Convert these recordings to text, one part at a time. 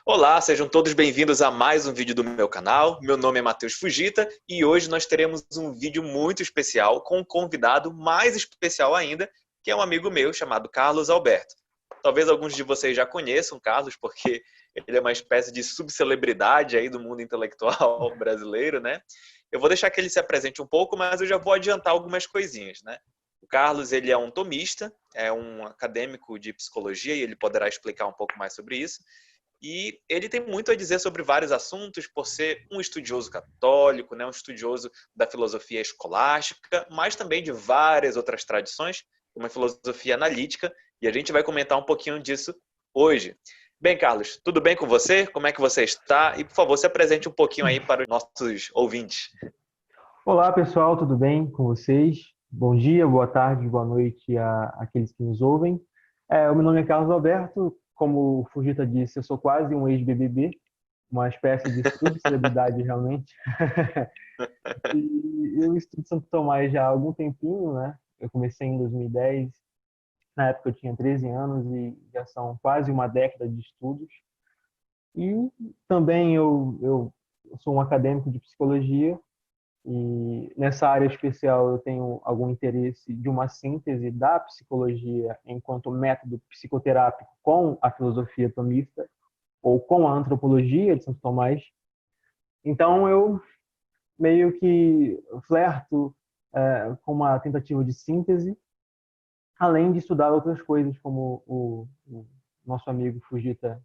Olá, sejam todos bem-vindos a mais um vídeo do meu canal. Meu nome é Matheus Fujita e hoje nós teremos um vídeo muito especial com um convidado mais especial ainda, que é um amigo meu chamado Carlos Alberto. Talvez alguns de vocês já conheçam o Carlos, porque ele é uma espécie de subcelebridade aí do mundo intelectual brasileiro, né? Eu vou deixar que ele se apresente um pouco, mas eu já vou adiantar algumas coisinhas, né? O Carlos, ele é um tomista, é um acadêmico de psicologia e ele poderá explicar um pouco mais sobre isso. E ele tem muito a dizer sobre vários assuntos, por ser um estudioso católico, né, um estudioso da filosofia escolástica, mas também de várias outras tradições, uma filosofia analítica, e a gente vai comentar um pouquinho disso hoje. Bem, Carlos, tudo bem com você? Como é que você está? E, por favor, se apresente um pouquinho aí para os nossos ouvintes. Olá, pessoal, tudo bem com vocês? Bom dia, boa tarde, boa noite àqueles que nos ouvem. O meu nome é Carlos Alberto, como o Fujita disse, eu sou quase um ex-BBB, uma espécie de subcelebridade realmente. E eu estudo Santo Tomás já há algum tempinho, né? Eu comecei em 2010, na época eu tinha 13 anos e já são quase uma década de estudos. E também eu sou um acadêmico de psicologia. E nessa área especial eu tenho algum interesse de uma síntese da psicologia enquanto método psicoterápico com a filosofia tomista ou com a antropologia de Santo Tomás. Então eu meio que flerto com uma tentativa de síntese, além de estudar outras coisas, como o nosso amigo Fujita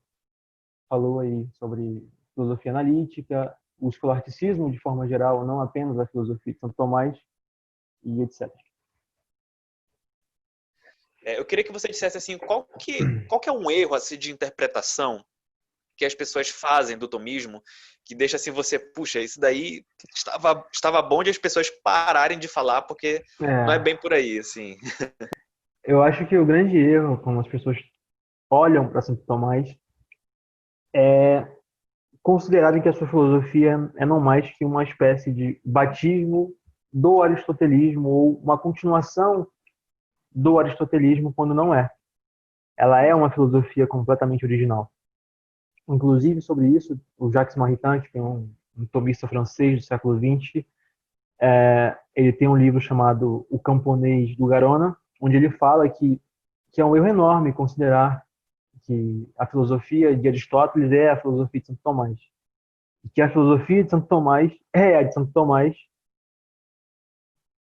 falou aí sobre filosofia analítica, o escolasticismo de forma geral, não apenas a filosofia de Santo Tomás, e etc. Eu queria que você dissesse assim, qual que é um erro assim, de interpretação que as pessoas fazem do tomismo, que deixa assim você, puxa, isso daí estava bom de as pessoas pararem de falar, porque não é É, bem por aí, assim. eu acho que o grande erro, quando as pessoas olham para Santo Tomás, é considerarem que a sua filosofia é não mais que uma espécie de batismo do aristotelismo ou uma continuação do aristotelismo, quando não é. Ela é uma filosofia completamente original. Inclusive, sobre isso, o Jacques Maritain, que é um tomista francês do século XX, ele tem um livro chamado O Camponês do Garona, onde ele fala que é um erro enorme considerar que a filosofia de Aristóteles é a filosofia de Santo Tomás. E que a filosofia de Santo Tomás é a de Santo Tomás,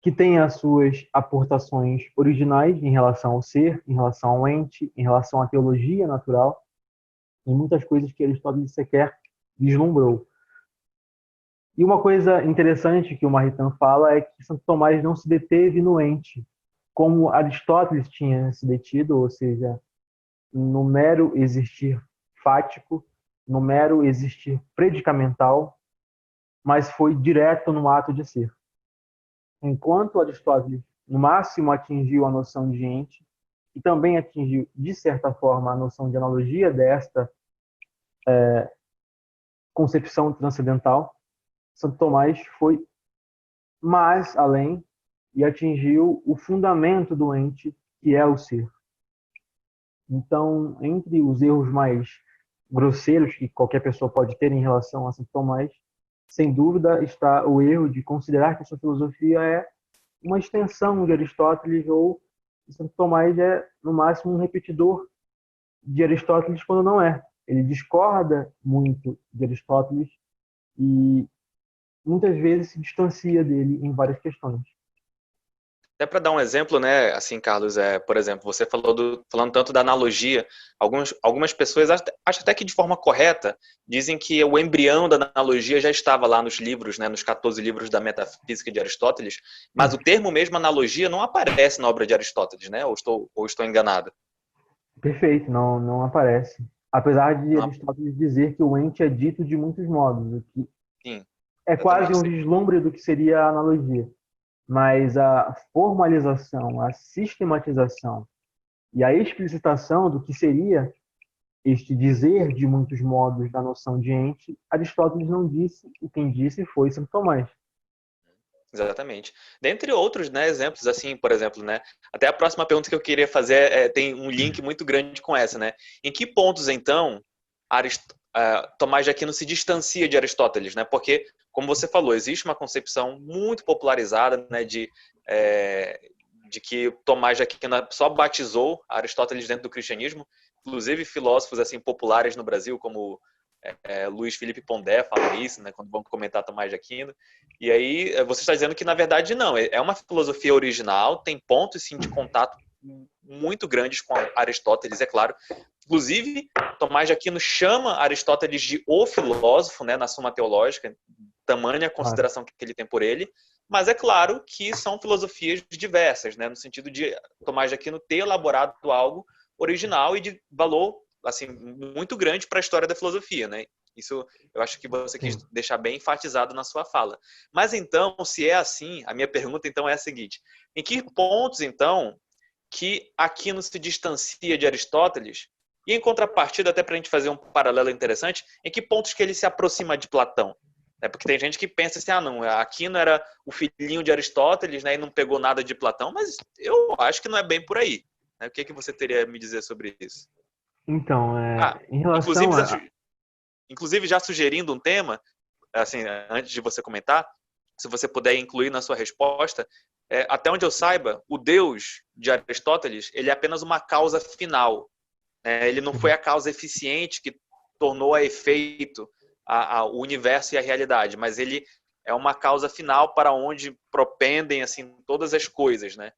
que tem as suas aportações originais em relação ao ser, em relação ao ente, em relação à teologia natural, e muitas coisas que Aristóteles sequer vislumbrou. E uma coisa interessante que o Maritain fala é que Santo Tomás não se deteve no ente, como Aristóteles tinha se detido, ou seja, no mero existir fático, no mero existir predicamental, mas foi direto no ato de ser. Enquanto Aristóteles, no máximo, atingiu a noção de ente, e também atingiu, de certa forma, a noção de analogia desta concepção transcendental, Santo Tomás foi mais além e atingiu o fundamento do ente, que é o ser. Então, entre os erros mais grosseiros que qualquer pessoa pode ter em relação a Santo Tomás, sem dúvida está o erro de considerar que a sua filosofia é uma extensão de Aristóteles ou que Santo Tomás é, no máximo, um repetidor de Aristóteles quando não é. Ele discorda muito de Aristóteles e muitas vezes se distancia dele em várias questões. Até para dar um exemplo, né, assim, Carlos, por exemplo, você falando tanto da analogia, algumas pessoas, acho até que de forma correta, dizem que o embrião da analogia já estava lá nos livros, né, nos 14 livros da Metafísica de Aristóteles, mas o termo mesmo analogia não aparece na obra de Aristóteles, né, ou estou enganado? Perfeito, não aparece. Apesar de Não, Aristóteles dizer que o ente é dito de muitos modos, o que sim, é quase exatamente. um vislumbre do que seria a analogia. Mas a formalização, a sistematização e a explicitação do que seria este dizer de muitos modos da noção de ente, Aristóteles não disse, e quem disse foi Santo Tomás. Exatamente. Dentre outros, né, exemplos, assim, por exemplo, né, até a próxima pergunta que eu queria fazer tem um link muito grande com essa, né? Em que pontos, então, Tomás de Aquino se distancia de Aristóteles, né? Porque, como você falou, existe uma concepção muito popularizada, né, de que Tomás de Aquino só batizou Aristóteles dentro do cristianismo. Inclusive filósofos assim populares no Brasil, como Luiz Felipe Pondé falam isso, né, quando vão comentar Tomás de Aquino. E aí você está dizendo que na verdade não, é uma filosofia original, tem pontos sim de contato muito grandes com Aristóteles, é claro. Inclusive, Tomás de Aquino chama Aristóteles de o filósofo, né, na Suma Teológica, tamanha a consideração que ele tem por ele, mas é claro que são filosofias diversas, né, no sentido de Tomás de Aquino ter elaborado algo original e de valor assim muito grande para a história da filosofia, né? Isso eu acho que você quis deixar bem enfatizado na sua fala. Mas então, se é assim, a minha pergunta então é a seguinte: em que pontos então que Aquino se distancia de Aristóteles? E em contrapartida, até para a gente fazer um paralelo interessante, em que pontos que ele se aproxima de Platão? Porque tem gente que pensa assim, não, Aquino era o filhinho de Aristóteles, né, e não pegou nada de Platão, mas eu acho que não é bem por aí. O que você teria a me dizer sobre isso? Então, em relação a... Inclusive, já sugerindo um tema, assim, antes de você comentar, se você puder incluir na sua resposta, até onde eu saiba, o Deus de Aristóteles, ele é apenas uma causa final. Ele não foi a causa eficiente que tornou a efeito o universo e a realidade, mas ele é uma causa final para onde propendem assim todas as coisas, né?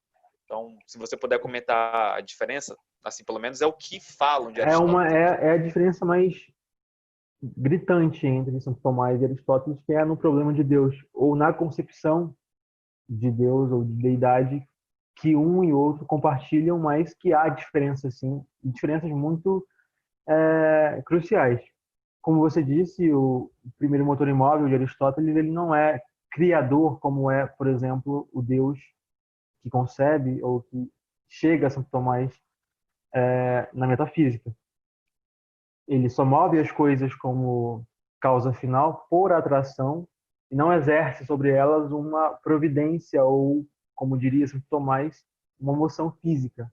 Então, se você puder comentar a diferença, assim, pelo menos é o que falam de Aristóteles. É a diferença mais gritante entre Santo Tomás e Aristóteles, que é no problema de Deus, ou na concepção de Deus ou de deidade que um e outro compartilham, mas que há diferenças, sim, diferenças muito cruciais. Como você disse, o primeiro motor imóvel de Aristóteles, ele não é criador como é, por exemplo, o Deus que concebe ou que chega a Santo Tomás na metafísica. Ele só move as coisas como causa final por atração e não exerce sobre elas uma providência ou, como diria Santo Tomás, uma moção física.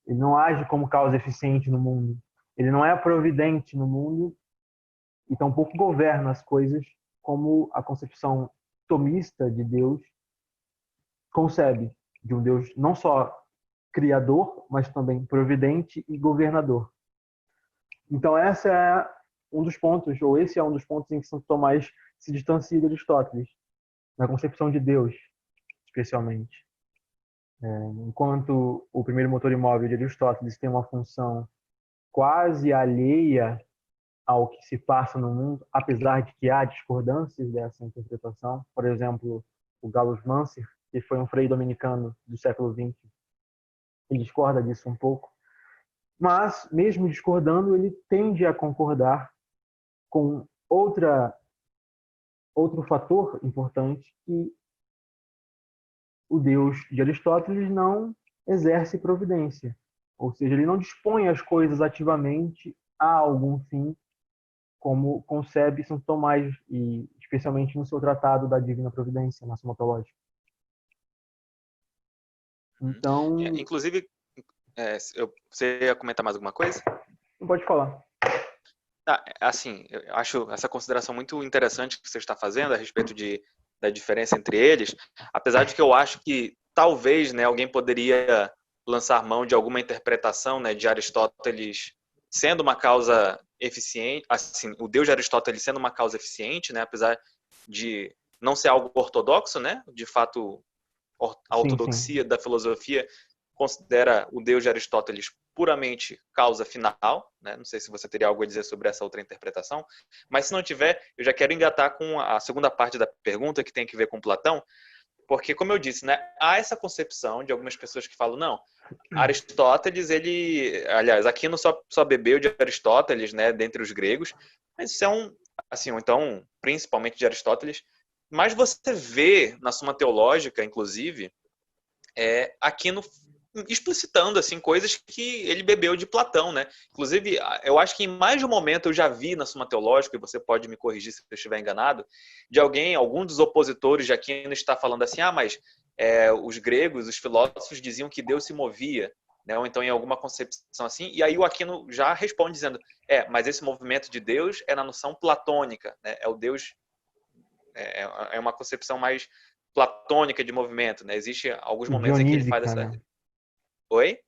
Ele não age como causa eficiente no mundo. Ele não é providente no mundo e tampouco governa as coisas como a concepção tomista de Deus concebe, de um Deus não só criador, mas também providente e governador. Então essa é um dos pontos, ou esse é um dos pontos em que Santo Tomás se distancia de Aristóteles, na concepção de Deus, especialmente. Enquanto o primeiro motor imóvel de Aristóteles tem uma função quase alheia ao que se passa no mundo, apesar de que há discordâncias dessa interpretação. Por exemplo, o Gallus Mancer, que foi um frei dominicano do século XX, ele discorda disso um pouco. Mas, mesmo discordando, ele tende a concordar com outro fator importante, que o Deus de Aristóteles não exerce providência. Ou seja, ele não dispõe as coisas ativamente a algum fim, como concebe Santo Tomás, e especialmente no seu tratado da Divina Providência, na Suma Teológica. Então... inclusive, você ia comentar mais alguma coisa? Não pode falar. Assim, eu acho essa consideração muito interessante que você está fazendo a respeito da diferença entre eles, apesar de que eu acho que talvez, né, alguém poderia lançar mão de alguma interpretação, né, de Aristóteles sendo uma causa eficiente, assim, o Deus de Aristóteles sendo uma causa eficiente, né, apesar de não ser algo ortodoxo, né, de fato a ortodoxia da filosofia considera o Deus de Aristóteles puramente causa final, né? Não sei se você teria algo a dizer sobre essa outra interpretação, mas se não tiver, eu já quero engatar com a segunda parte da pergunta, que tem a ver com Platão, porque, como eu disse, né, há essa concepção de algumas pessoas que falam, não, Aristóteles, aliás, Aquino só bebeu de Aristóteles, né, dentre os gregos, mas isso é assim, ou então, principalmente de Aristóteles, mas você vê na Suma Teológica, inclusive, Aquino explicitando assim coisas que ele bebeu de Platão, né? Inclusive, eu acho que em mais de um momento eu já vi na Suma Teológica, e você pode me corrigir se eu estiver enganado, de algum dos opositores de Aquino está falando assim, mas os gregos, os filósofos diziam que Deus se movia, né? Ou então em alguma concepção assim. E aí o Aquino já responde dizendo, mas esse movimento de Deus é na noção platônica, né? É o Deus, é uma concepção mais platônica de movimento, né? Existe alguns momentos em que ele faz Dionísica, essa... né? Oi?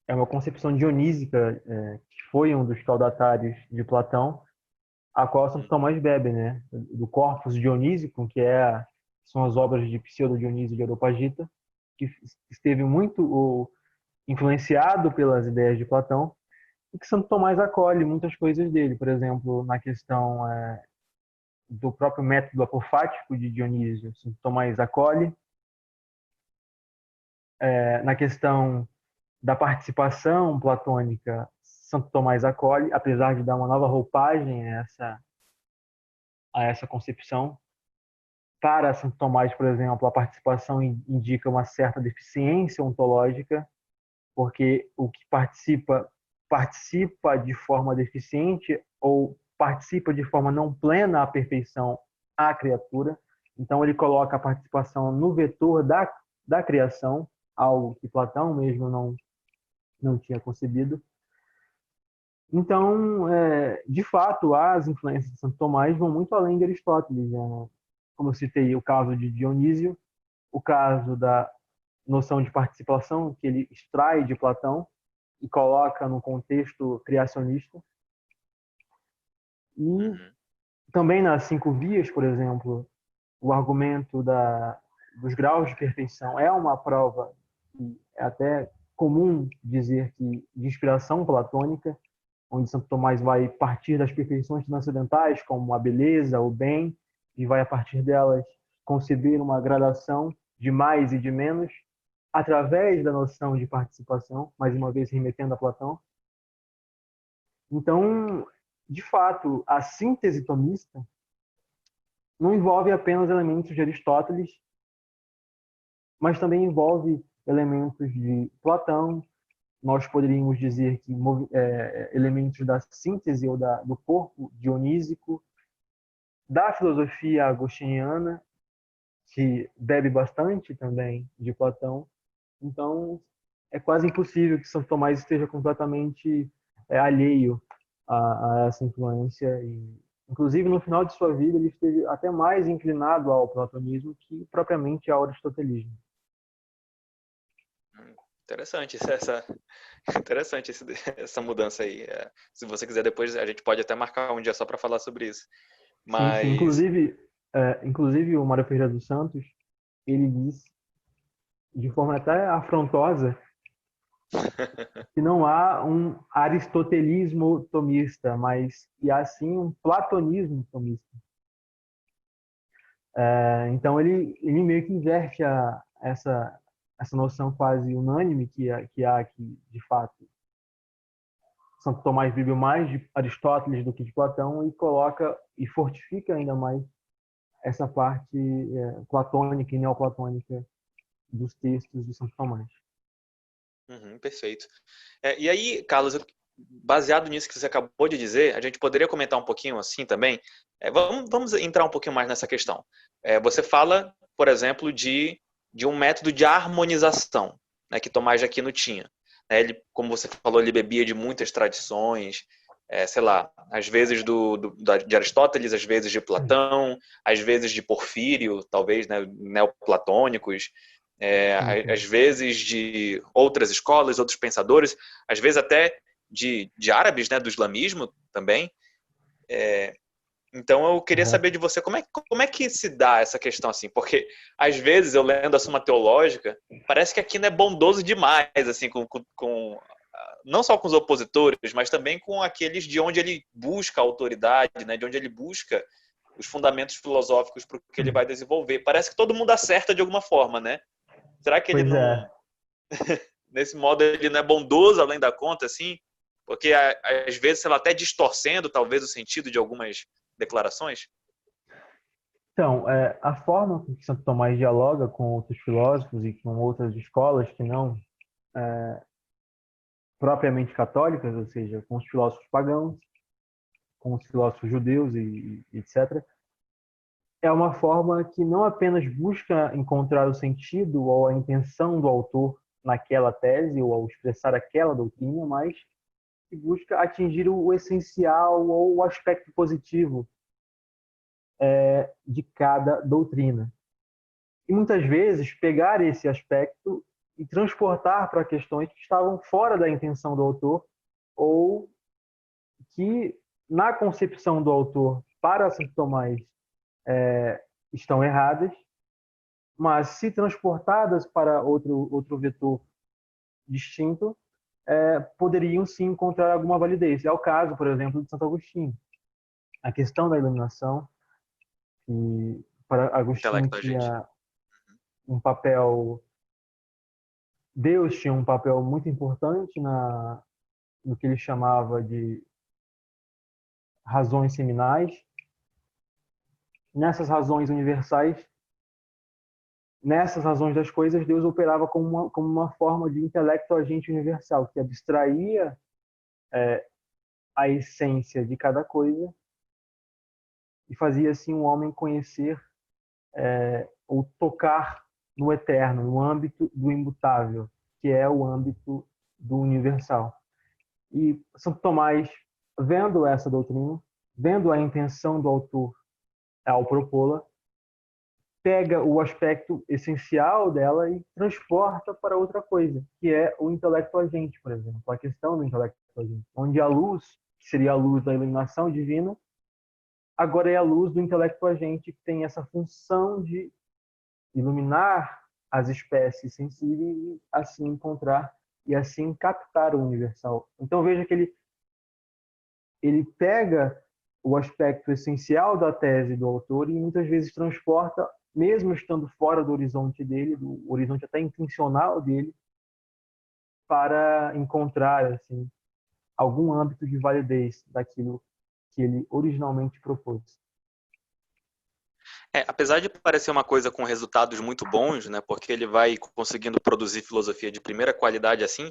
É uma concepção dionísica, que foi um dos caudatários de Platão, a qual Santo Tomás bebe, né? Do Corpus Dionísico, são as obras de Pseudo-Dionísio de Areopagita, que esteve muito influenciado pelas ideias de Platão, e que Santo Tomás acolhe muitas coisas dele. Por exemplo, na questão do próprio método apofático de Dionísio, Santo Tomás acolhe. Na questão da participação platônica, Santo Tomás acolhe, apesar de dar uma nova roupagem a essa concepção. Para Santo Tomás, por exemplo, a participação indica uma certa deficiência ontológica, porque o que participa de forma deficiente ou participa de forma não plena à perfeição a criatura. Então ele coloca a participação no vetor da criação, algo que Platão mesmo não tinha concebido. Então, de fato, as influências de Santo Tomás vão muito além de Aristóteles, né? Como eu citei, o caso de Dionísio, o caso da noção de participação que ele extrai de Platão e coloca no contexto criacionista. E também nas cinco vias, por exemplo, o argumento dos graus de perfeição é uma prova que é até comum dizer que de inspiração platônica, onde Santo Tomás vai partir das perfeições transcendentais, como a beleza, o bem, e vai, a partir delas, conceber uma gradação de mais e de menos, através da noção de participação, mais uma vez remetendo a Platão. Então, de fato, a síntese tomista não envolve apenas elementos de Aristóteles, mas também envolve elementos de Platão. Nós poderíamos dizer que elementos da síntese ou do corpo dionísico, da filosofia agostiniana, que bebe bastante também de Platão. Então, é quase impossível que Santo Tomás esteja completamente alheio a essa influência. E, inclusive, no final de sua vida, ele esteve até mais inclinado ao platonismo que propriamente ao aristotelismo. Interessante interessante essa mudança aí. Se você quiser depois, a gente pode até marcar um dia só para falar sobre isso. Sim, sim. Mas Inclusive o Mário Ferreira dos Santos, ele diz de forma até afrontosa que não há um aristotelismo tomista, mas e há sim um platonismo tomista. Então ele meio que inverte essa noção quase unânime que há aqui, de fato. Santo Tomás bebe mais de Aristóteles do que de Platão e coloca e fortifica ainda mais essa parte platônica e neoplatônica dos textos de Santo Tomás. Perfeito. E aí, Carlos, baseado nisso que você acabou de dizer, a gente poderia comentar um pouquinho assim também. Vamos entrar um pouquinho mais nessa questão. Você fala, por exemplo, de um método de harmonização, né, que Tomás de Aquino tinha. Ele, como você falou, ele bebia de muitas tradições, sei lá, às vezes de Aristóteles, às vezes de Platão, às vezes de Porfírio, talvez, né, neoplatônicos. Às vezes de outras escolas, outros pensadores, às vezes até de árabes, né, do islamismo também. Então eu queria saber de você como é que se dá essa questão assim, porque às vezes eu lendo a Suma Teológica, parece que Aquino é bondoso demais, assim, com não só com os opositores, mas também com aqueles de onde ele busca a autoridade, né, de onde ele busca os fundamentos filosóficos para o que ele vai desenvolver. Parece que todo mundo acerta de alguma forma, né? Será que ele Pois não, é. nesse modo, ele não é bondoso além da conta, assim? Porque às vezes, sei lá, até distorcendo talvez o sentido de algumas declarações? Então, a forma com que Santo Tomás dialoga com outros filósofos e com outras escolas que não propriamente católicas, ou seja, com os filósofos pagãos, com os filósofos judeus e etc., é uma forma que não apenas busca encontrar o sentido ou a intenção do autor naquela tese ou ao expressar aquela doutrina, mas que busca atingir o essencial ou o aspecto positivo de cada doutrina. E muitas vezes pegar esse aspecto e transportar para questões que estavam fora da intenção do autor ou que, na concepção do autor para Santo Tomás, estão erradas, mas se transportadas para outro vetor distinto, poderiam sim encontrar alguma validez. É o caso, por exemplo, de Santo Agostinho. A questão da iluminação, que para Agostinho Intelecto agente. tinha um papel, Deus tinha um papel muito importante no que ele chamava de razões seminais. Nessas razões universais, nessas razões das coisas, Deus operava como uma forma de intelecto agente universal, que abstraía a essência de cada coisa e fazia assim o homem conhecer ou tocar no eterno, no âmbito do imutável, que é o âmbito do universal. E Santo Tomás, vendo essa doutrina, vendo a intenção do autor ao propô-la, pega o aspecto essencial dela e transporta para outra coisa, que é o intelecto agente, por exemplo, a questão do intelecto agente, onde a luz, que seria a luz da iluminação divina, agora é a luz do intelecto agente, que tem essa função de iluminar as espécies sensíveis e assim encontrar e assim captar o universal. Então veja que ele pega o aspecto essencial da tese do autor e muitas vezes transporta, mesmo estando fora do horizonte dele, do horizonte até intencional dele, para encontrar assim algum âmbito de validez daquilo que ele originalmente propôs. Apesar de parecer uma coisa com resultados muito bons, né, porque ele vai conseguindo produzir filosofia de primeira qualidade assim,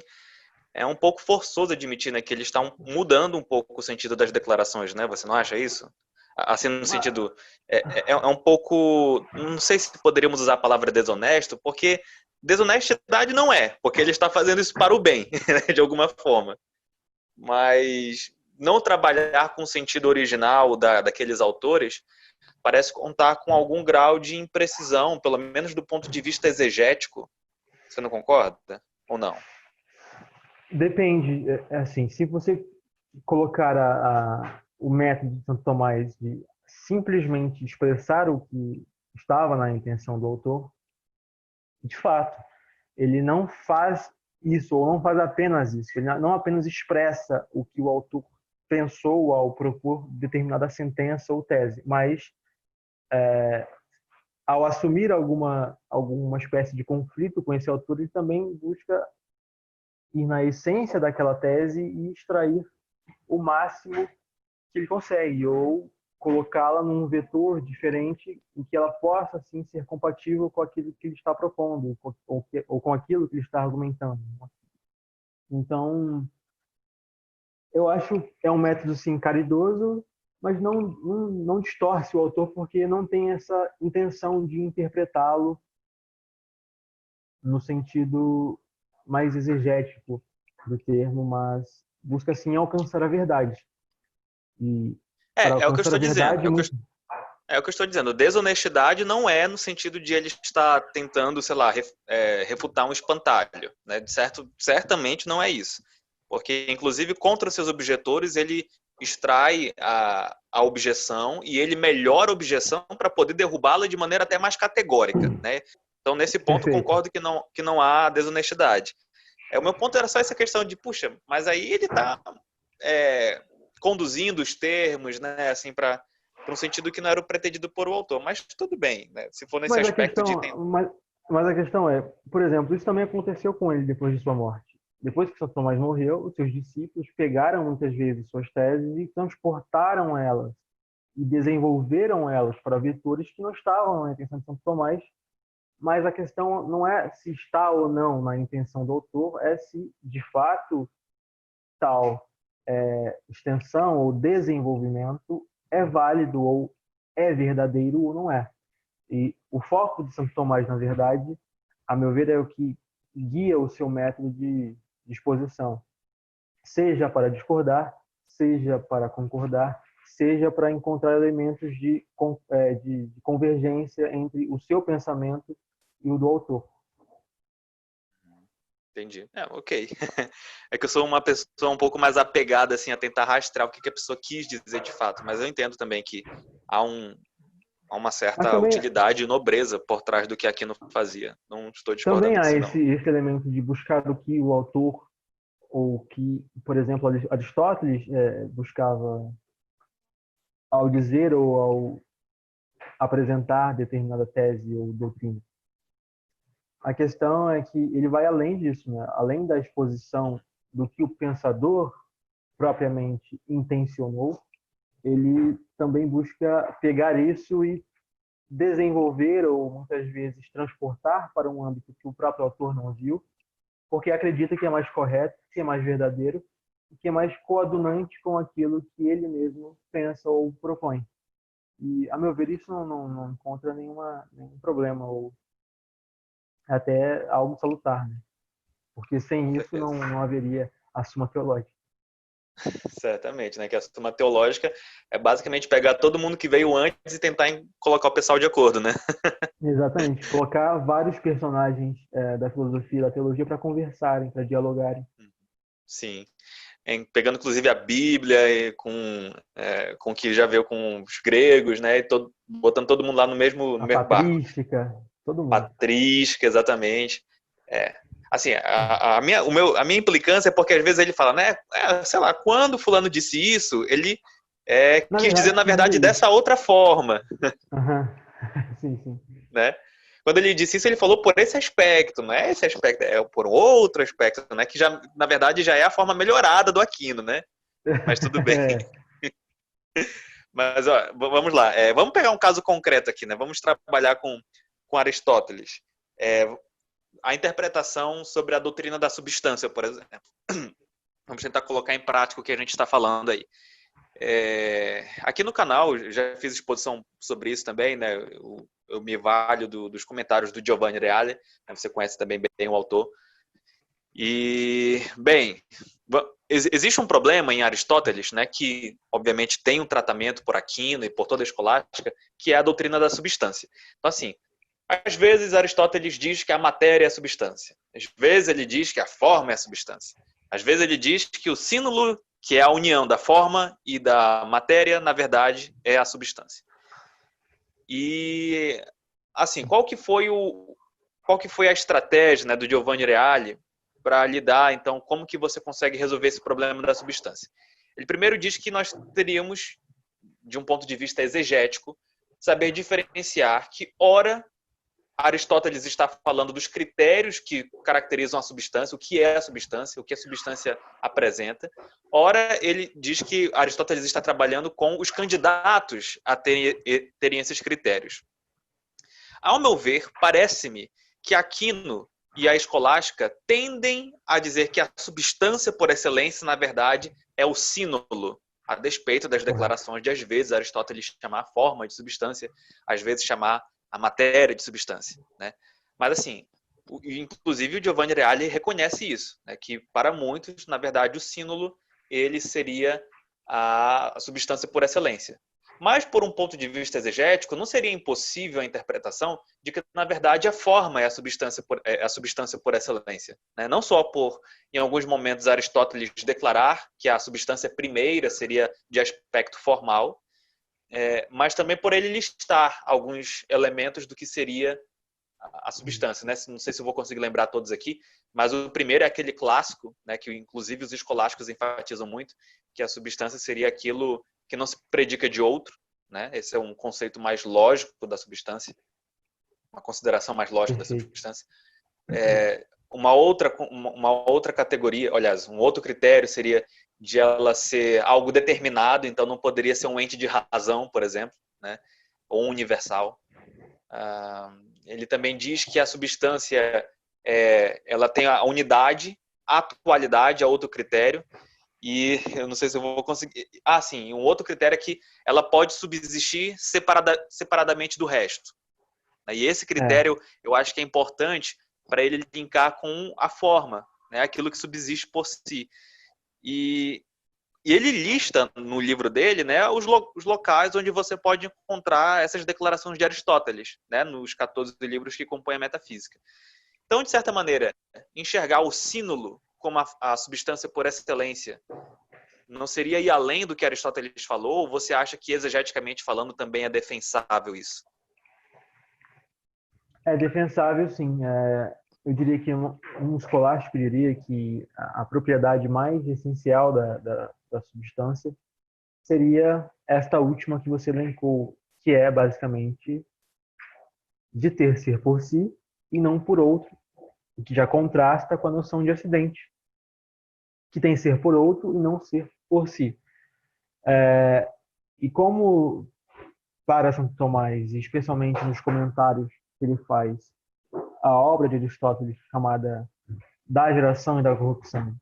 é um pouco forçoso admitir, né, que eles estão mudando um pouco o sentido das declarações, né? Você não acha isso? Assim, no sentido... É um pouco... Não sei se poderíamos usar a palavra desonesto, porque desonestidade não é, porque ele está fazendo isso para o bem, né, de alguma forma. Mas não trabalhar com o sentido original daqueles autores parece contar com algum grau de imprecisão, pelo menos do ponto de vista exegético. Você não concorda? Ou não? Depende, assim, se você colocar o método de Santo Tomás de simplesmente expressar o que estava na intenção do autor, de fato, ele não faz isso, ou não faz apenas isso, ele não apenas expressa o que o autor pensou ao propor determinada sentença ou tese, mas ao assumir alguma espécie de conflito com esse autor, ele também busca ir na essência daquela tese e extrair o máximo que ele consegue, ou colocá-la num vetor diferente em que ela possa assim ser compatível com aquilo que ele está propondo ou com aquilo que ele está argumentando. Então, eu acho que é um método sim caridoso, mas não distorce o autor porque não tem essa intenção de interpretá-lo no sentido mais exegético do termo, mas busca sim alcançar a verdade. E para É o que eu alcançar a estou dizendo. verdade, muito É o que eu estou dizendo. Desonestidade não é no sentido de ele estar tentando, sei lá, refutar um espantalho. Né? Certamente não é isso. Porque, inclusive, contra seus objetores, ele extrai a objeção e ele melhora a objeção para poder derrubá-la de maneira até mais categórica. Né? Então, nesse ponto, perfeito. concordo que não há desonestidade. O meu ponto era só essa questão de, puxa, mas aí ele está conduzindo os termos, né, assim, para um sentido que não era o pretendido por o autor. Mas tudo bem, né? Se for nesse Mas a aspecto de... questão, mas, mas a questão é, por exemplo, isso também aconteceu com ele depois de sua morte. Depois que Santo Tomás morreu, os seus discípulos pegaram muitas vezes suas teses e transportaram elas e desenvolveram elas para vetores que não estavam na intenção de Santo Tomás, mas a questão não é se está ou não na intenção do autor, é se de fato tal extensão ou desenvolvimento é válido ou é verdadeiro ou não é. E o foco de Santo Tomás, na verdade, a meu ver, é o que guia o seu método de exposição, seja para discordar, seja para concordar, seja para encontrar elementos de convergência entre o seu pensamento e o do autor. Entendi. Ok. É que eu sou uma pessoa um pouco mais apegada assim, a tentar rastrear o que a pessoa quis dizer de fato, mas eu entendo também que há, há uma Mas certa utilidade e nobreza por trás do que Aquino fazia. Não estou também discordando há disso, não. esse elemento de buscar o que o autor, ou que, por exemplo, Aristóteles buscava ao dizer ou ao apresentar determinada tese ou doutrina. A questão é que ele vai além disso, né? Além da exposição do que o pensador propriamente intencionou, ele também busca pegar isso e desenvolver ou muitas vezes transportar para um âmbito que o próprio autor não viu, porque acredita que é mais correto, que é mais verdadeiro e que é mais coadunante com aquilo que ele mesmo pensa ou propõe. E, a meu ver, isso não encontra nenhum problema ou até algo salutar, né? Porque Com sem isso certeza. não haveria a Suma Teológica. Certamente, né? Que a Suma Teológica é basicamente pegar todo mundo que veio antes e tentar colocar o pessoal de acordo, né? Exatamente. Colocar vários personagens da filosofia e da teologia para conversarem, para dialogarem. Sim. Pegando inclusive a Bíblia e com o que já veio com os gregos, né? E botando todo mundo lá no A mesmo barco. patrística, todo mundo. Patrística, exatamente. É. Assim, a minha implicância é porque às vezes ele fala, né? Sei lá, quando fulano disse isso, ele Na quis dizer, verdade, na quis dizer verdade, isso. dessa outra forma, Aham. Sim, sim. né? Quando ele disse isso, ele falou por esse aspecto, não é esse aspecto, é por outro aspecto, né? Que já, na verdade, já é a forma melhorada do Aquino, né? Mas tudo bem. Mas ó, vamos lá. Vamos pegar um caso concreto aqui, né? Vamos trabalhar com Aristóteles. É, a interpretação sobre a doutrina da substância, por exemplo. Vamos tentar colocar em prática o que a gente está falando aí. Aqui no canal, já fiz exposição sobre isso também, né? Eu me valho dos comentários do Giovanni Reale, né? Você conhece também bem o autor. E, bem, existe um problema em Aristóteles, né, que obviamente tem um tratamento por Aquino e por toda a escolástica, que é a doutrina da substância. Então, assim, às vezes Aristóteles diz que a matéria é a substância. Às vezes ele diz que a forma é a substância. Às vezes ele diz que o sínulo, que é a união da forma e da matéria, na verdade, é a substância. E, assim, qual que foi a estratégia, né, do Giovanni Reale para lidar, então, como que você consegue resolver esse problema da substância? Ele primeiro diz que nós teríamos, de um ponto de vista exegético, saber diferenciar que, ora, Aristóteles está falando dos critérios que caracterizam a substância, o que é a substância, o que a substância apresenta. Ora, ele diz que Aristóteles está trabalhando com os candidatos a terem esses critérios. Ao meu ver, parece-me que Aquino e a escolástica tendem a dizer que a substância por excelência, na verdade, é o sínulo, a despeito das Correto. declarações de, às vezes, Aristóteles chamar a forma de substância, às vezes chamar a matéria de substância, né? Mas, assim, inclusive o Giovanni Reale reconhece isso, né? Que para muitos, na verdade, o sínulo ele seria a substância por excelência. Mas, por um ponto de vista exegético, não seria impossível a interpretação de que, na verdade, a forma é a substância por excelência. Né? Não só por, em alguns momentos, Aristóteles declarar que a substância primeira seria de aspecto formal, mas também por ele listar alguns elementos do que seria a substância. Né? Não sei se eu vou conseguir lembrar todos aqui, mas o primeiro é aquele clássico, né, que inclusive os escolásticos enfatizam muito, que a substância seria aquilo que não se predica de outro, né? Esse é um conceito mais lógico da substância, uma consideração mais lógica da Perfeito. substância. Uma outra categoria, aliás, um outro critério seria de ela ser algo determinado, então não poderia ser um ente de razão, por exemplo, né? Ou universal. Ele também diz que a substância ela tem a unidade, a atualidade é outro critério, e eu não sei se eu vou conseguir. Sim, um outro critério é que ela pode subsistir separadamente do resto. E esse É, critério eu acho que é importante, para ele linkar com a forma, né, aquilo que subsiste por si. E ele lista no livro dele, né, os locais onde você pode encontrar essas declarações de Aristóteles, né, nos 14 livros que compõem a metafísica. Então, de certa maneira, enxergar o sínulo como a substância por excelência não seria ir além do que Aristóteles falou? Ou você acha que, exegeticamente falando, também é defensável isso? É defensável, sim. Eu diria que um escolástico diria que a propriedade mais essencial da substância seria esta última que você elencou, que é basicamente de ter ser por si e não por outro, o que já contrasta com a noção de acidente, que tem ser por outro e não ser por si. E como para Santo Tomás, especialmente nos comentários que ele faz a obra de Aristóteles chamada Da Geração e da Corrupção,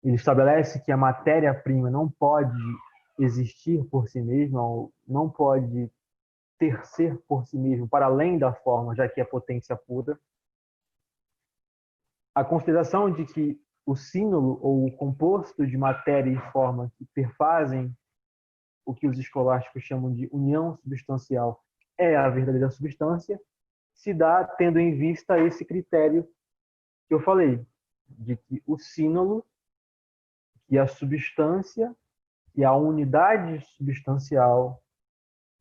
ele estabelece que a matéria-prima não pode existir por si mesma, ou não pode ter ser por si mesmo, para além da forma, já que é potência pura. A consideração de que o sínulo, ou o composto de matéria e forma que perfazem o que os escolásticos chamam de união substancial, é a verdadeira substância, se dá tendo em vista esse critério que eu falei, de que o sínulo, que a substância e a unidade substancial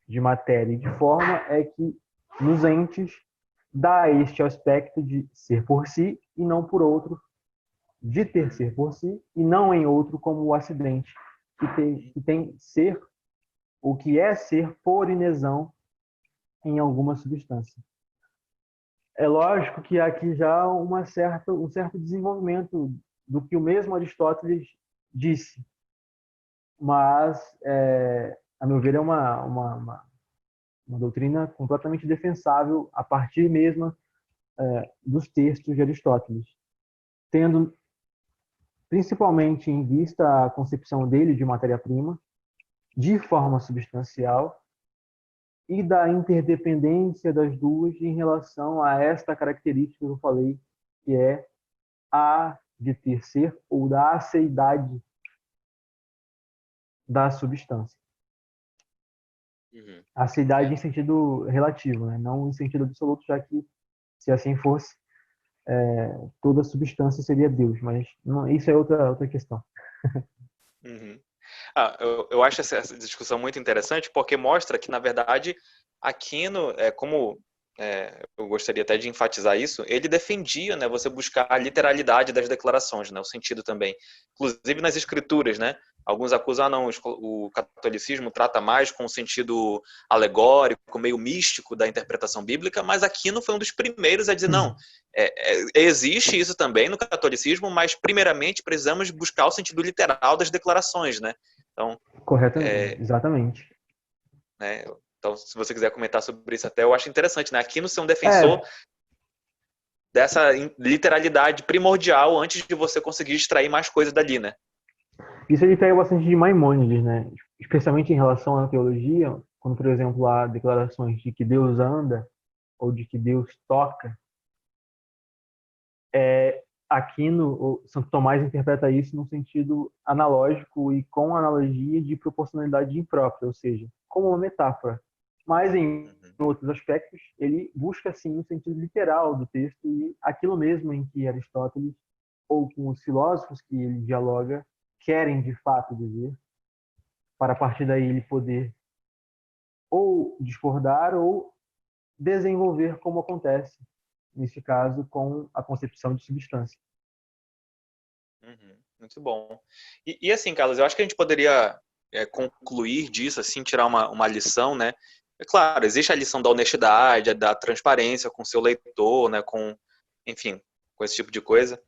de matéria e de forma é que nos entes dá este aspecto de ser por si e não por outro, de ter ser por si e não em outro como o acidente, que tem ser, o que é ser por inezão em alguma substância. É lógico que aqui já há um certo desenvolvimento do que o mesmo Aristóteles disse, mas, a meu ver, é uma doutrina completamente defensável a partir mesmo dos textos de Aristóteles, tendo principalmente em vista a concepção dele de matéria-prima, de forma substancial, e da interdependência das duas em relação a esta característica que eu falei, que é a de ter ser ou da aceidade da substância. Uhum. Aceidade em sentido relativo, né? Não em sentido absoluto, já que, se assim fosse, toda substância seria Deus, mas não, isso é outra questão. Uhum. Eu acho essa discussão muito interessante porque mostra que, na verdade, Aquino, eu gostaria até de enfatizar isso, ele defendia, né, você buscar a literalidade das declarações, né, o sentido também. Inclusive nas escrituras, né? Alguns acusam, não, o catolicismo trata mais com o sentido alegórico, meio místico da interpretação bíblica, mas Aquino foi um dos primeiros a dizer, não, existe isso também no catolicismo, mas primeiramente precisamos buscar o sentido literal das declarações, né? Então, Corretamente, exatamente. né? Então, se você quiser comentar sobre isso até, eu acho interessante, né? Aquino ser um defensor É, dessa literalidade primordial antes de você conseguir extrair mais coisas dali, né? isso ele pega bastante de Maimônides, né? Especialmente em relação à teologia, quando, por exemplo, há declarações de que Deus anda ou de que Deus toca, Aquino, ou Santo Tomás interpreta isso no sentido analógico e com analogia de proporcionalidade imprópria, ou seja, como uma metáfora. Mas em outros aspectos, ele busca sim o sentido literal do texto e aquilo mesmo em que Aristóteles ou com os filósofos que ele dialoga querem de fato dizer, para a partir daí ele poder ou discordar ou desenvolver como acontece neste caso com a concepção de substância. Uhum, muito bom. E assim, Carlos, eu acho que a gente poderia concluir disso, assim, tirar uma lição, né? É claro, existe a lição da honestidade, da transparência com o seu leitor, né? Enfim, com esse tipo de coisa.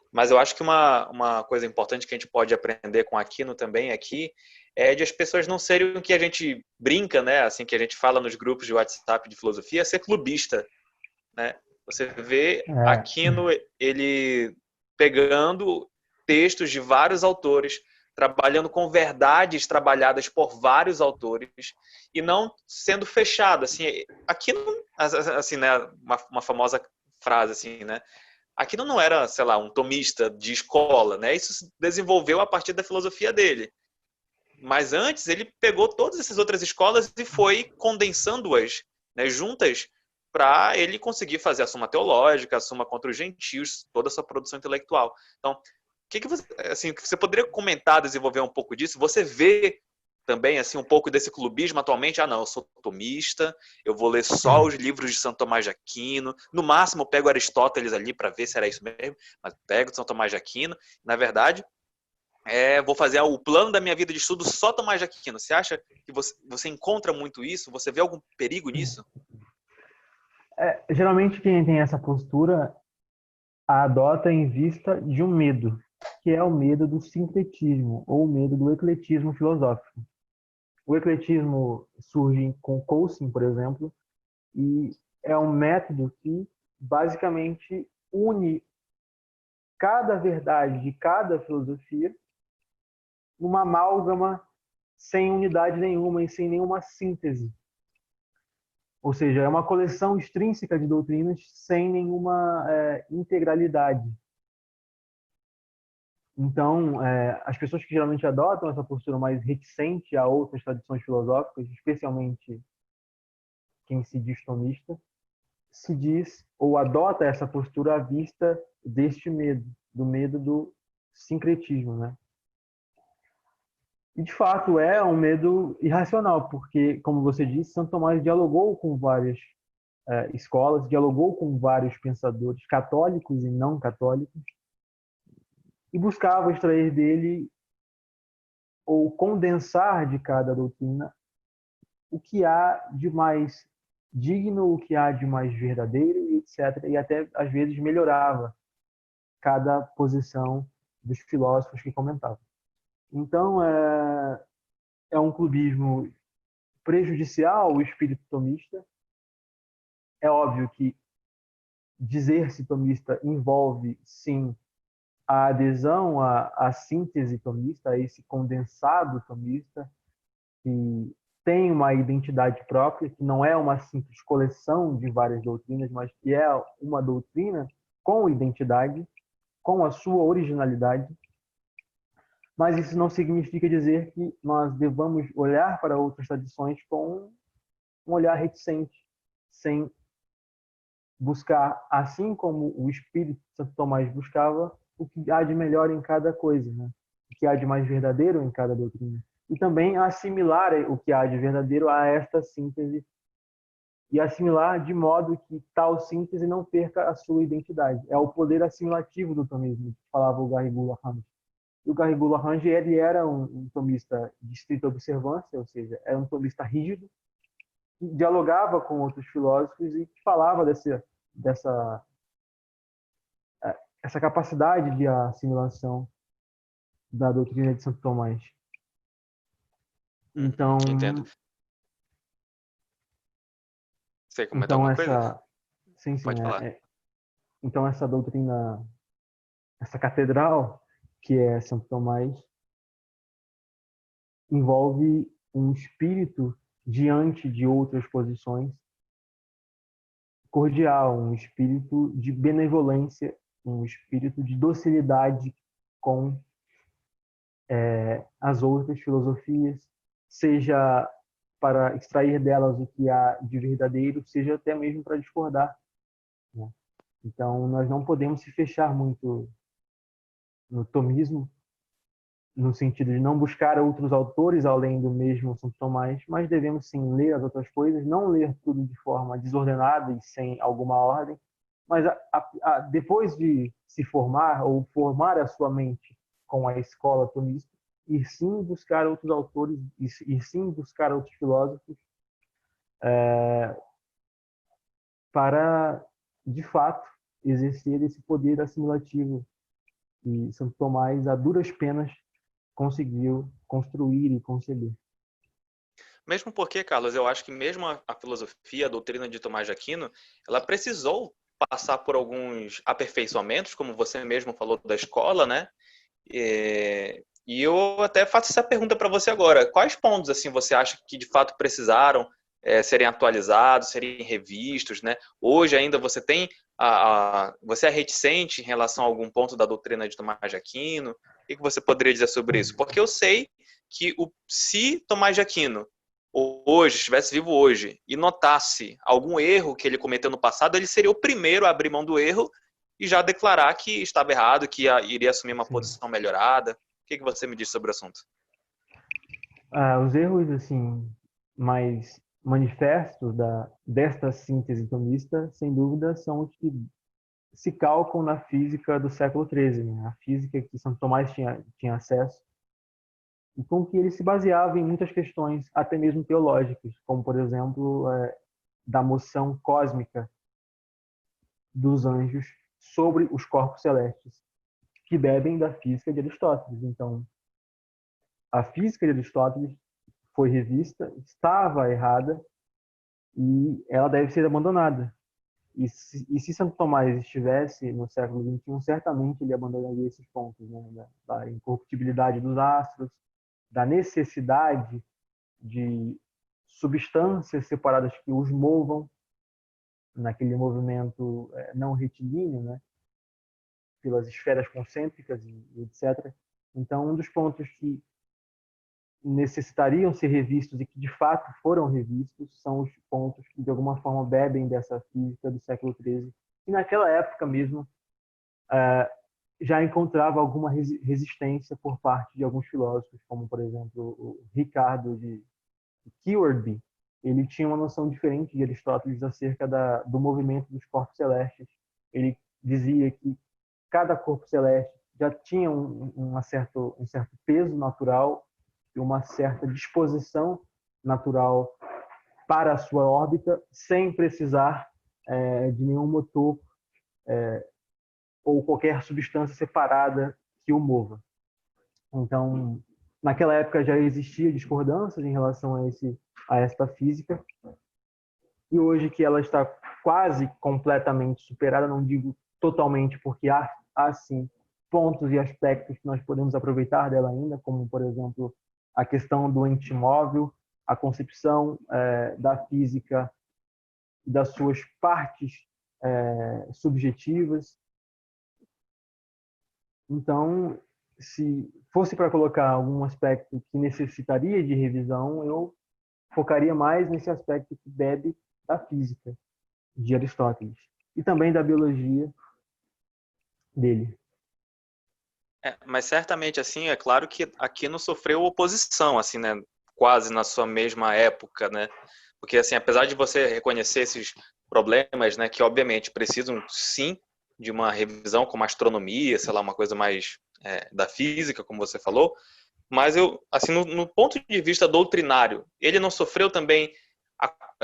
Mas eu acho que uma coisa importante que a gente pode aprender com Aquino também aqui é de as pessoas não serem o que a gente brinca, né? Assim, que a gente fala nos grupos de WhatsApp de filosofia, ser clubista, né? Você vê É, Aquino, ele pegando textos de vários autores, trabalhando com verdades trabalhadas por vários autores e não sendo fechado. Assim, Aquino, assim, né? Uma famosa frase assim, né? Aquino não era, sei lá, um tomista de escola, né? Isso se desenvolveu a partir da filosofia dele. Mas antes ele pegou todas essas outras escolas e foi condensando-as, né, juntas para ele conseguir fazer a Suma Teológica, a Suma contra os Gentios, toda a sua produção intelectual. Então, o que você, assim, você poderia comentar, desenvolver um pouco disso? Você vê também assim um pouco desse clubismo atualmente? Ah, não, eu sou tomista, eu vou ler só os livros de Santo Tomás de Aquino, no máximo eu pego Aristóteles ali para ver se era isso mesmo, mas pego Santo Tomás de Aquino. Na verdade, vou fazer o plano da minha vida de estudo só Tomás de Aquino. Você acha que você encontra muito isso? Você vê algum perigo nisso? Geralmente quem tem essa postura a adota em vista de um medo, que é o medo do sincretismo ou o medo do ecletismo filosófico. O ecletismo surge com Coussin, por exemplo, e é um método que basicamente une cada verdade de cada filosofia numa amálgama sem unidade nenhuma e sem nenhuma síntese. Ou seja, é uma coleção extrínseca de doutrinas sem nenhuma integralidade. Então, as pessoas que geralmente adotam essa postura mais reticente a outras tradições filosóficas, especialmente quem se diz tomista, se diz ou adota essa postura à vista deste medo, do medo do sincretismo, né? E, de fato, é um medo irracional, porque, como você disse, Santo Tomás dialogou com várias escolas, dialogou com vários pensadores católicos e não católicos, e buscava extrair dele ou condensar de cada doutrina o que há de mais digno, o que há de mais verdadeiro, e etc. E até, às vezes, melhorava cada posição dos filósofos que comentavam. Então, é um clubismo prejudicial o espírito tomista. É óbvio que dizer-se tomista envolve, sim, a adesão à síntese tomista, a esse condensado tomista, que tem uma identidade própria, que não é uma simples coleção de várias doutrinas, mas que é uma doutrina com identidade, com a sua originalidade. Mas isso não significa dizer que nós devamos olhar para outras tradições com um olhar reticente, sem buscar, assim como o Espírito Santo Tomás buscava, o que há de melhor em cada coisa, né? O que há de mais verdadeiro em cada doutrina. E também assimilar o que há de verdadeiro a esta síntese e assimilar de modo que tal síntese não perca a sua identidade. É o poder assimilativo do tomismo, que falava o Garrigou Lagrange. E o Garrigou Lagrange ele era um tomista de estrita observância, ou seja, era um tomista rígido, que dialogava com outros filósofos e que falava dessa essa capacidade de assimilação da doutrina de Santo Tomás. Então, entendo. Você quer comentar então alguma coisa? sim, Pode falar. Então essa doutrina, essa catedral que é Santo Tomás, envolve um espírito diante de outras posições cordial, um espírito de benevolência, um espírito de docilidade com as outras filosofias, seja para extrair delas o que há de verdadeiro, seja até mesmo para discordar, né? Então, nós não podemos se fechar muito no tomismo, no sentido de não buscar outros autores além do mesmo Santo Tomás, mas devemos sim ler as outras coisas, não ler tudo de forma desordenada e sem alguma ordem, mas depois de se formar ou formar a sua mente com a escola tomista, ir sim buscar outros autores, ir sim buscar outros filósofos, para, de fato, exercer esse poder assimilativo que Santo Tomás, a duras penas, conseguiu construir e conceber. Mesmo porque, Carlos, eu acho que mesmo a filosofia, a doutrina de Tomás de Aquino, ela precisou passar por alguns aperfeiçoamentos, como você mesmo falou da escola, né? E eu até faço essa pergunta para você agora. Quais pontos assim você acha que de fato precisaram serem atualizados, serem revistos, né? Hoje ainda você tem você é reticente em relação a algum ponto da doutrina de Tomás de Aquino? O que você poderia dizer sobre isso? Porque eu sei que se Tomás de Aquino hoje, estivesse vivo hoje, e notasse algum erro que ele cometeu no passado, ele seria o primeiro a abrir mão do erro e já declarar que estava errado, que iria assumir uma Sim. posição melhorada. O que você me diz sobre o assunto? Os erros assim mais manifestos desta síntese tomista, sem dúvida, são os que se calcam na física do século XIII, né? A física que Santo Tomás tinha acesso, e com que ele se baseava em muitas questões, até mesmo teológicas, como, por exemplo, da moção cósmica dos anjos sobre os corpos celestes, que bebem da física de Aristóteles. Então, a física de Aristóteles foi revista, estava errada e ela deve ser abandonada. E se Santo Tomás estivesse no século XXI, certamente ele abandonaria esses pontos, né? Da incorruptibilidade dos astros, da necessidade de substâncias separadas que os movam naquele movimento não retilíneo, né? Pelas esferas concêntricas e etc. Então, um dos pontos que necessitariam ser revistos e que de fato foram revistos são os pontos que de alguma forma bebem dessa física do século XIII e naquela época mesmo já encontrava alguma resistência por parte de alguns filósofos, como por exemplo o Ricardo de Kewarby. Ele tinha uma noção diferente de Aristóteles acerca do movimento dos corpos celestes. Ele dizia que cada corpo celeste já tinha um certo peso natural e uma certa disposição natural para a sua órbita, sem precisar de nenhum motor ou qualquer substância separada que o mova. Então, naquela época já existia discordâncias em relação a esta física, e hoje que ela está quase completamente superada, não digo totalmente, porque há sim pontos e aspectos que nós podemos aproveitar dela ainda, como, por exemplo, a questão do ente móvel, a concepção da física e das suas partes subjetivas. Então, se fosse para colocar algum aspecto que necessitaria de revisão, eu focaria mais nesse aspecto que bebe da física de Aristóteles e também da biologia dele. Mas certamente, assim, é claro que Aquino sofreu oposição, assim, né? Quase na sua mesma época, né? Porque, assim, apesar de você reconhecer esses problemas, né, que obviamente precisam, sim, de uma revisão como astronomia, sei lá, uma coisa mais da física, como você falou, mas eu, assim, no ponto de vista doutrinário, ele não sofreu também,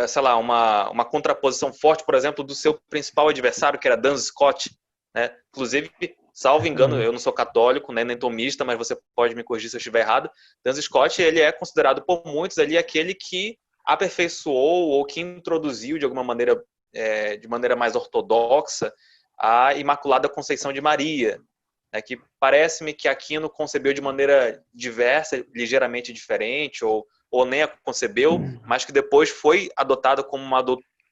sei lá, uma contraposição forte, por exemplo, do seu principal adversário, que era Duns Scott, né? Inclusive, salvo engano, eu não sou católico, né, nem tomista, mas você pode me corrigir se eu estiver errado. Duns Scott, ele é considerado por muitos ali aquele que aperfeiçoou ou que introduziu de alguma maneira, de maneira mais ortodoxa, a Imaculada Conceição de Maria, que parece-me que Aquino concebeu de maneira diversa, ligeiramente diferente, ou nem a concebeu, mas que depois foi adotada como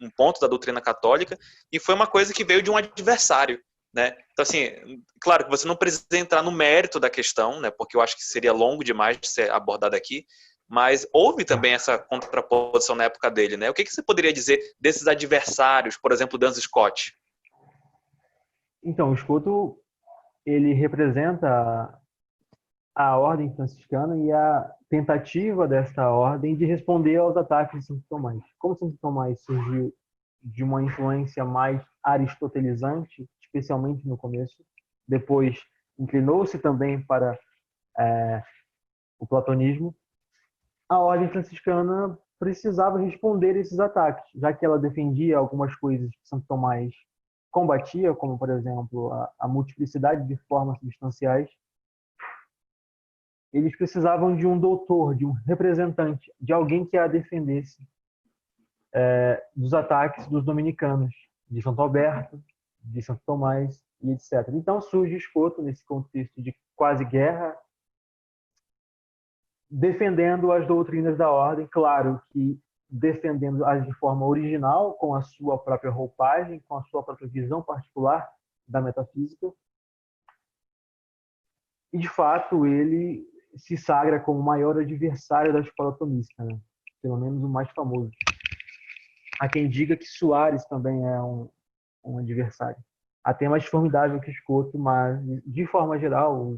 um ponto da doutrina católica, e foi uma coisa que veio de um adversário. Né? Então, assim, claro que você não precisa entrar no mérito da questão, né, porque eu acho que seria longo demais de ser abordado aqui, mas houve também essa contraposição na época dele. Né? O que você poderia dizer desses adversários, por exemplo, Duns Scott? Então, o Scoto, ele representa a ordem franciscana e a tentativa desta ordem de responder aos ataques de Santo Tomás. Como Santo Tomás surgiu de uma influência mais aristotelizante, especialmente no começo, depois inclinou-se também para o platonismo, a ordem franciscana precisava responder esses ataques, já que ela defendia algumas coisas que Santo Tomás combatia, como, por exemplo, a multiplicidade de formas substanciais. Eles precisavam de um doutor, de um representante, de alguém que a defendesse dos ataques dos dominicanos, de Santo Alberto, de Santo Tomás e etc. Então surge Scoto nesse contexto de quase guerra, defendendo as doutrinas da ordem, claro que defendendo as de forma original, com a sua própria roupagem, com a sua própria visão particular da metafísica. E, de fato, ele se sagra como o maior adversário da escola tomista, né? Pelo menos o mais famoso. Há quem diga que Soares também é um adversário. Até mais formidável que Escoto, mas, de forma geral,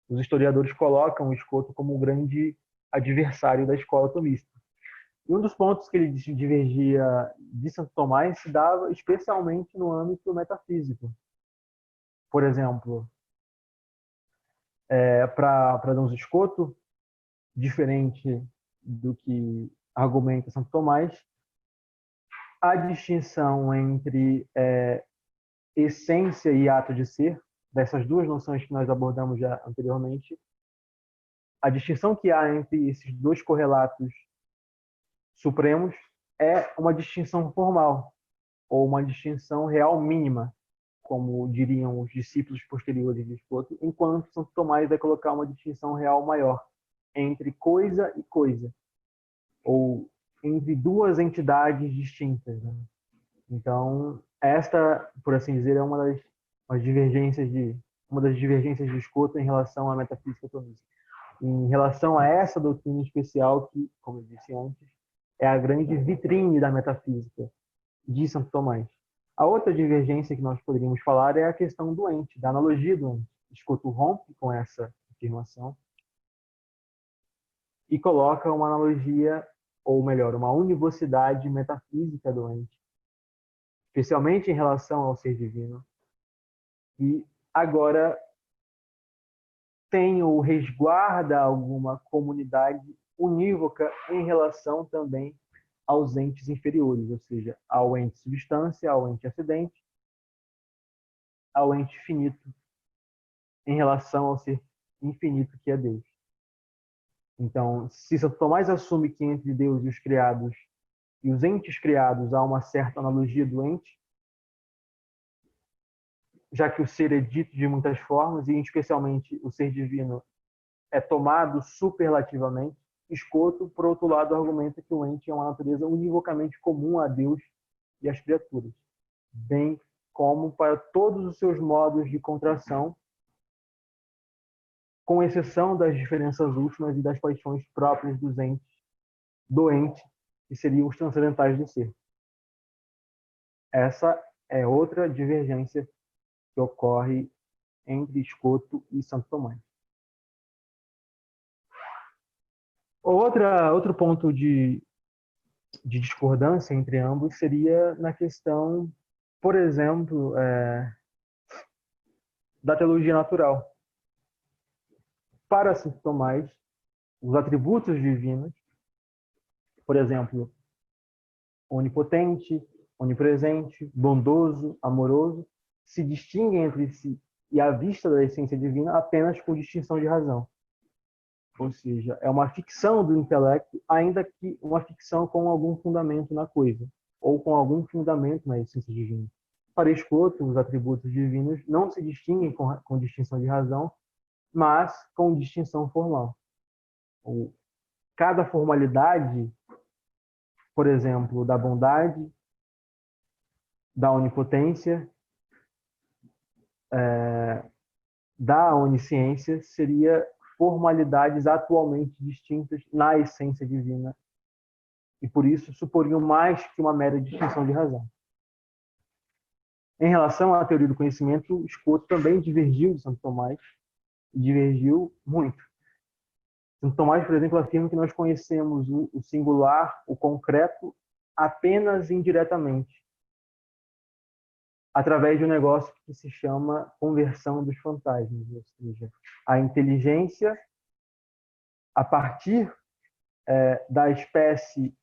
os historiadores colocam o Escoto como o grande adversário da escola tomista. E um dos pontos que ele divergia de Santo Tomás se dava especialmente no âmbito metafísico. Por exemplo, para Dom Escoto, diferente do que argumenta Santo Tomás, a distinção entre essência e ato de ser, dessas duas noções que nós abordamos já anteriormente, a distinção que há entre esses dois correlatos supremos é uma distinção formal, ou uma distinção real mínima, como diriam os discípulos posteriores de Escoto, enquanto Santo Tomás vai colocar uma distinção real maior entre coisa e coisa, ou entre duas entidades distintas, né? Então, esta, por assim dizer, é uma das divergências de Escoto em relação à metafísica tomista. Em relação a essa doutrina especial que, como eu disse antes, é a grande vitrine da metafísica de Santo Tomás. A outra divergência que nós poderíamos falar é a questão do ente, da analogia do ente. Escoto rompe com essa afirmação e coloca uma analogia, ou melhor, uma univocidade metafísica do ente, especialmente em relação ao ser divino. E agora tem ou resguarda alguma comunidade unívoca em relação também aos entes inferiores, ou seja, ao ente substância, ao ente acidente, ao ente finito, em relação ao ser infinito que é Deus. Então, se Santo Tomás assume que entre Deus e os criados e os entes criados há uma certa analogia do ente, já que o ser é dito de muitas formas, e especialmente o ser divino é tomado superlativamente, Escoto, por outro lado, argumenta que o ente é uma natureza univocamente comum a Deus e às criaturas, bem como para todos os seus modos de contração, com exceção das diferenças últimas e das paixões próprias do ente, que seriam os transcendentais do ser. Essa é outra divergência que ocorre entre Escoto e Santo Tomás. Outro ponto de discordância entre ambos seria na questão, por exemplo, da teologia natural. Para Santo Tomás, os atributos divinos, por exemplo, onipotente, onipresente, bondoso, amoroso, se distinguem entre si e à vista da essência divina apenas por distinção de razão. Ou seja, é uma ficção do intelecto, ainda que uma ficção com algum fundamento na coisa, ou com algum fundamento na essência divina. Para Escoto, os atributos divinos não se distinguem com distinção de razão, mas com distinção formal. Cada formalidade, por exemplo, da bondade, da onipotência, da onisciência, seria formalidades atualmente distintas na essência divina e, por isso, suporiam mais que uma mera distinção de razão. Em relação à teoria do conhecimento, Escoto também divergiu de Santo Tomás, e divergiu muito. Santo Tomás, por exemplo, afirma que nós conhecemos o singular, o concreto, apenas indiretamente, através de um negócio que se chama conversão dos fantasmas, ou seja, a inteligência, a partir da espécie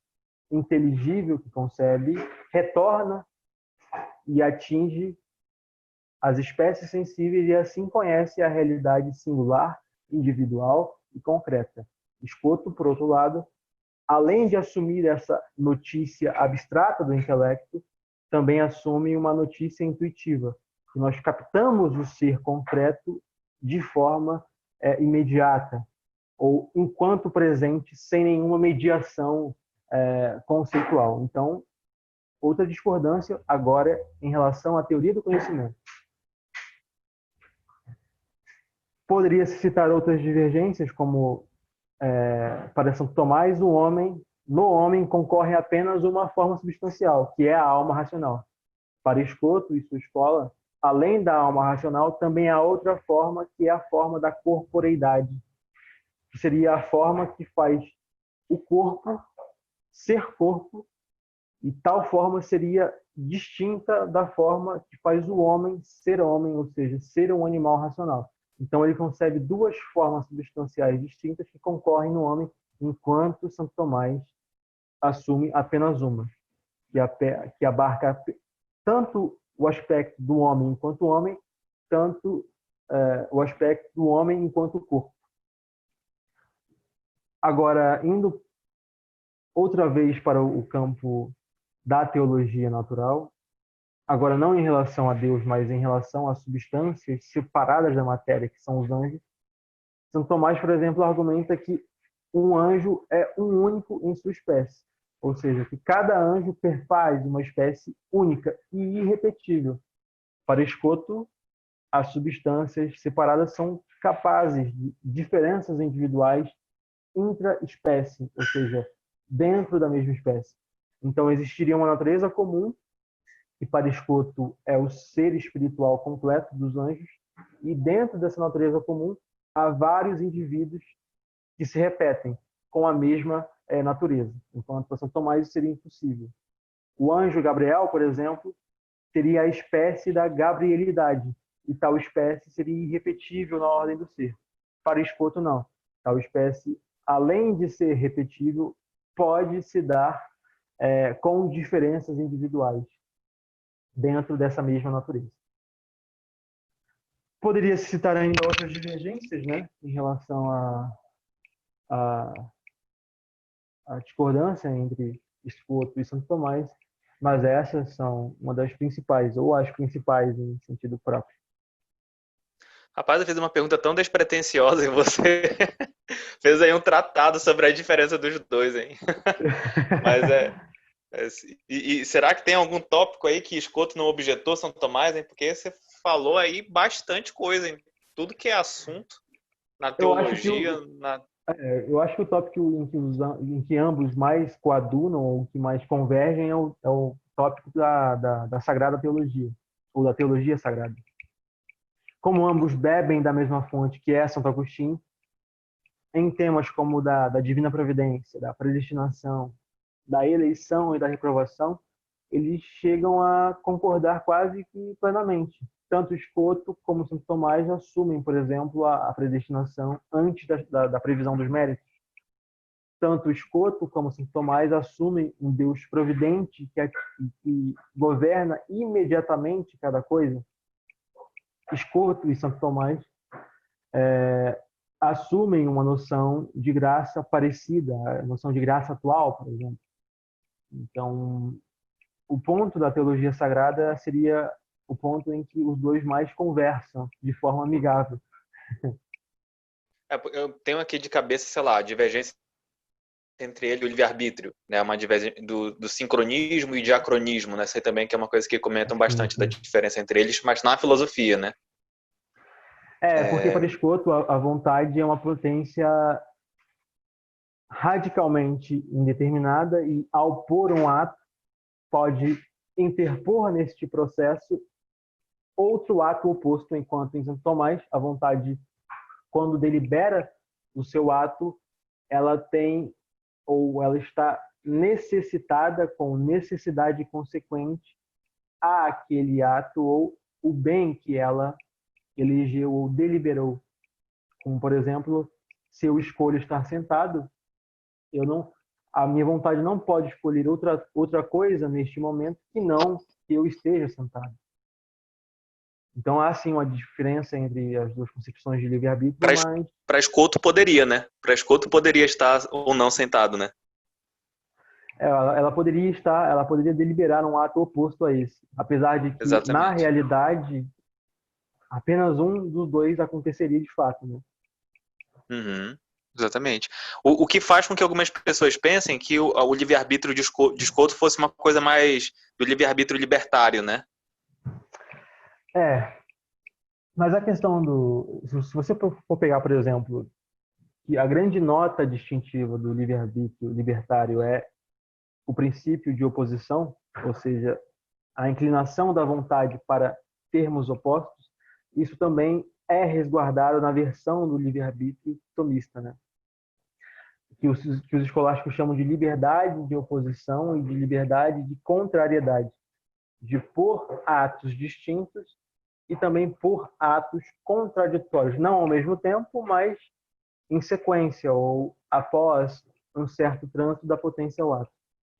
inteligível que concebe, retorna e atinge as espécies sensíveis e assim conhece a realidade singular, individual e concreta. Escoto, por outro lado, além de assumir essa notícia abstrata do intelecto, também assume uma notícia intuitiva, que nós captamos o ser concreto de forma imediata, ou enquanto presente, sem nenhuma mediação conceitual. Então, outra discordância agora em relação à teoria do conhecimento. Poderia-se citar outras divergências, como para Santo Tomás, no homem concorre apenas uma forma substancial, que é a alma racional. Para Escoto e sua escola, além da alma racional, também há outra forma, que é a forma da corporeidade, que seria a forma que faz o corpo ser corpo, e tal forma seria distinta da forma que faz o homem, ou seja, ser um animal racional. Então, ele concebe duas formas substanciais distintas que concorrem no homem, enquanto Santo Tomás assume apenas uma, que abarca tanto o aspecto do homem enquanto homem, tanto o aspecto do homem enquanto corpo. Agora, indo outra vez para o campo da teologia natural, agora não em relação a Deus, mas em relação a substâncias separadas da matéria, que são os anjos, Santo Tomás, por exemplo, argumenta que um anjo é um único em sua espécie, ou seja, que cada anjo perfaz uma espécie única e irrepetível. Para Escoto, as substâncias separadas são capazes de diferenças individuais intra-espécie, ou seja, dentro da mesma espécie. Então, existiria uma natureza comum, que para Escoto é o ser espiritual completo dos anjos, e dentro dessa natureza comum há vários indivíduos que se repetem com a mesma natureza. Enquanto para São Tomás isso seria impossível. O anjo Gabriel, por exemplo, teria a espécie da gabrielidade, e tal espécie seria irrepetível na ordem do ser. Para Escoto, não. Tal espécie, além de ser repetível, pode se dar com diferenças individuais dentro dessa mesma natureza. Poderia se citar ainda outras divergências, né, em relação à discordância entre Escoto e Santo Tomás, mas essas são uma das principais, ou as principais em sentido próprio. Rapaz, eu fiz uma pergunta tão despretensiosa e você fez aí um tratado sobre a diferença dos dois, hein? Mas e será que tem algum tópico aí que Escoto não objetou São Tomás, hein? Porque você falou aí bastante coisa, hein? Tudo que é assunto na teologia, eu acho que o tópico em que ambos mais coadunam, ou que mais convergem, é o tópico da Sagrada Teologia, ou da Teologia Sagrada. Como ambos bebem da mesma fonte, que é Santo Agostinho, em temas como da divina providência, da predestinação, da eleição e da reprovação, eles chegam a concordar quase que plenamente. Tanto Escoto como Santo Tomás assumem, por exemplo, a predestinação antes da previsão dos méritos. Tanto Escoto como Santo Tomás assumem um Deus providente que governa imediatamente cada coisa. Escoto e Santo Tomás assumem uma noção de graça parecida, a noção de graça atual, por exemplo. Então, o ponto da teologia sagrada seria o ponto em que os dois mais conversam de forma amigável. Eu tenho aqui de cabeça, sei lá, a divergência entre ele e o livre-arbítrio, né? Uma divergência do sincronismo e diacronismo, né? Isso aí também que é uma coisa que comentam bastante da diferença entre eles, mas na filosofia, né? Porque para Escoto a vontade é uma potência radicalmente indeterminada e, ao pôr um ato, pode interpor neste processo outro ato oposto, enquanto em Santo Tomás, a vontade, quando delibera o seu ato, ela tem, ou ela está necessitada, com necessidade consequente, àquele ato ou o bem que ela elegeu ou deliberou. Como, por exemplo, se eu escolho estar sentado, a minha vontade não pode escolher outra coisa neste momento que não que eu esteja sentado. Então há sim uma diferença entre as duas concepções de livre-arbítrio, mas para Escoto poderia, né? Para Escoto poderia estar ou não sentado, né? Ela poderia deliberar um ato oposto a esse, apesar de que Exatamente. Na realidade apenas um dos dois aconteceria de fato, né? Uhum. Exatamente. O que faz com que algumas pessoas pensem que o livre-arbítrio de Scoto fosse uma coisa mais do livre-arbítrio libertário, né? É, mas a questão do... Se você for pegar, por exemplo, que a grande nota distintiva do livre-arbítrio libertário é o princípio de oposição, ou seja, a inclinação da vontade para termos opostos, isso também é resguardado na versão do livre-arbítrio tomista, né? Que os escolásticos chamam de liberdade de oposição e de liberdade de contrariedade, de por atos distintos e também por atos contraditórios, não ao mesmo tempo, mas em sequência ou após um certo trânsito da potência ao ato.